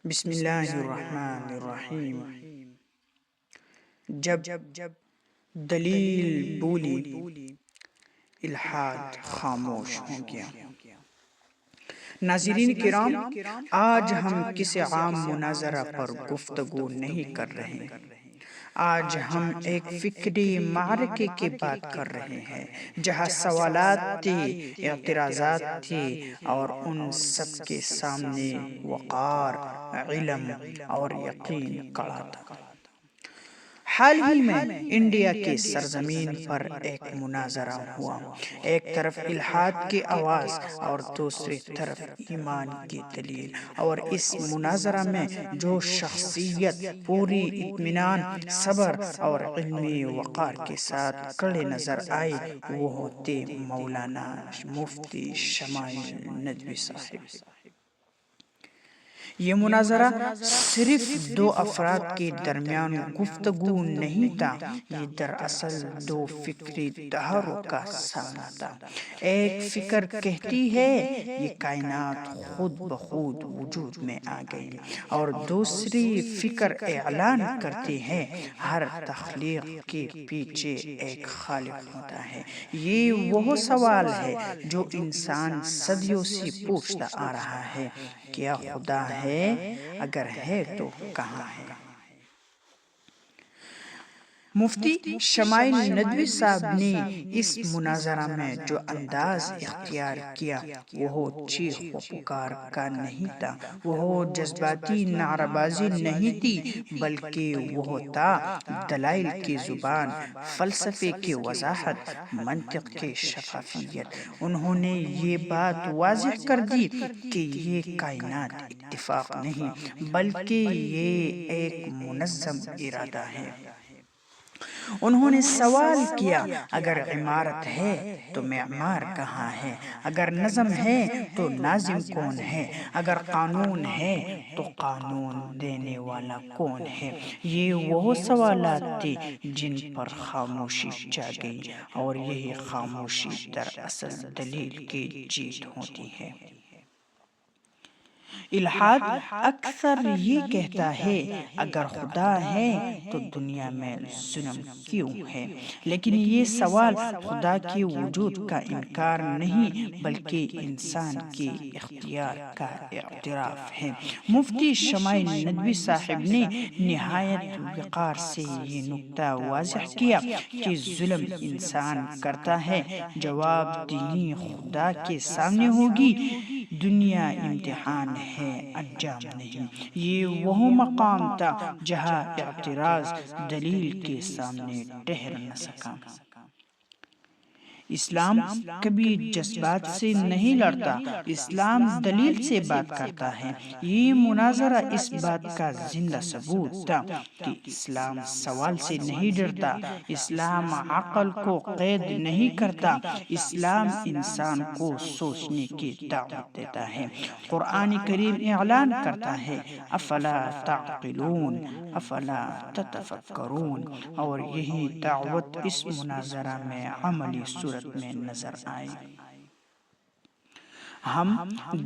بسم اللہ الرحمن الرحیم۔ جب دلیل بولی الحاد خاموش ہو گیا۔ ناظرین کرام، آج ہم کسی عام مناظرہ پر گفتگو نہیں کر رہے، آج ہم ایک فکری معرکے کی بات کر رہے ہیں جہاں سوالات تھے، اعتراضات تھے اور ان سب کے سامنے وقار، علم اور یقین کھڑا تھا۔ حال ہی میں انڈیا کی سرزمین پر ایک مناظرہ ہوا، ایک طرف الحاد کی آواز اور دوسری طرف ایمان کی دلیل، اور اس مناظرہ میں جو شخصیت پوری اطمینان، صبر اور علمی وقار کے ساتھ کھڑے نظر آئی وہ تھے مولانا مفتی شمائل ندوی صاحب۔ یہ مناظرہ صرف دو افراد کے درمیان گفتگو نہیں تھا، یہ دراصل دو فکری دھاروں کا سامنا تھا۔ ایک فکر کہتی ہے یہ کائنات خود بخود وجود میں آ گئی، اور دوسری فکر اعلان کرتی ہے ہر تخلیق کے پیچھے ایک خالق ہوتا ہے۔ یہ وہ سوال ہے جو انسان صدیوں سے پوچھتا آ رہا ہے، کیا خدا ہے؟ اگر ہے تو کہاں ہے؟ مفتی شمائل ندوی صاحب نے اس مناظرہ میں جو انداز اختیار کیا وہ چیخ و پکار کا نہیں تھا، وہ جذباتی نعرہ بازی نہیں تھی، بلکہ وہ تھا دلائل کی زبان، فلسفے کی وضاحت، منطق کی شفافیت۔ انہوں نے یہ بات واضح کر دی کہ یہ کائنات اتفاق نہیں بلکہ یہ ایک منظم ارادہ ہے۔ انہوں نے سوال کیا، اگر عمارت ہے تو معمار کہاں ہے؟ اگر نظم ہے تو ناظم کون ہے؟ اگر قانون ہے تو قانون دینے والا کون ہے؟ یہ وہ سوالات تھے جن پر خاموشی چھا گئی، اور یہی خاموشی دراصل دلیل کی جیت ہوتی ہے۔ الحاد اکثر یہ کہتا ہے اگر خدا ہے تو دنیا میں ظلم کیوں ہے، لیکن یہ سوال خدا کے وجود کا انکار نہیں بلکہ انسان کے اختیار کا اعتراف ہے۔ مفتی شمائل ندوی صاحب نے نہایت وقار سے یہ نکتہ واضح کیا کہ ظلم انسان کرتا ہے، جواب دہی خدا کے سامنے ہوگی، دنیا امتحان ہے انجام نہیں۔ یہ وہ مقام تھا جہاں اعتراض دلیل کے سامنے ٹھہر نہ سکا۔ اسلام کبھی جذبات سے نہیں لڑتا، اسلام دلیل سے بات کرتا ہے۔ یہ مناظرہ اس بات کا زندہ ثبوت تھا کہ اسلام سوال سے نہیں ڈرتا، اسلام عقل کو قید نہیں کرتا، اسلام انسان کو سوچنے کی دعوت دیتا ہے۔ قرآن کریم اعلان کرتا ہے افلا تعقلون، افلا تتفکرون، اور یہی دعوت اس مناظرہ میں عملی صورت میں نظر آئی۔ ہم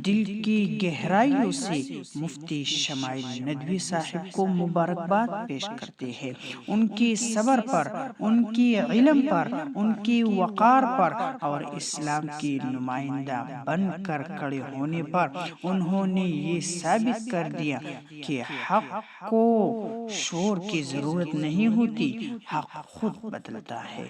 دل کی گہرائیوں سے مفتی شمائل ندوی صاحب کو مبارکباد پیش کرتے ہیں، ان کی صبر پر، ان کی علم پر، ان کی وقار پر اور اسلام کی نمائندہ بن کر کھڑے ہونے پر۔ انہوں نے یہ ثابت کر دیا کہ حق کو شور کی ضرورت نہیں ہوتی، حق خود بدلتا ہے،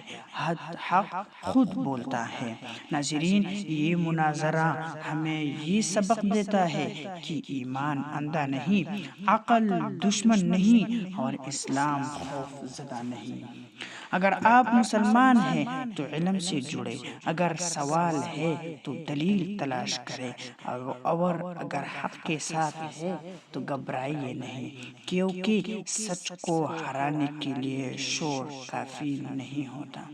حق خود بولتا ہے۔ ناظرین، یہ مناظرہ ہمیں یہ سبق دیتا ہے کہ ایمان اندھا نہیں، عقل دشمن نہیں اور اسلام خوف زدہ نہیں۔ اگر آپ مسلمان ہیں تو علم سے جڑے، اگر سوال ہے تو دلیل تلاش کریں، اور اگر حق کے ساتھ ہے تو گھبرائیے نہیں، کیونکہ سچ کو ہرانے کے لیے شور کافی نہیں ہوتا۔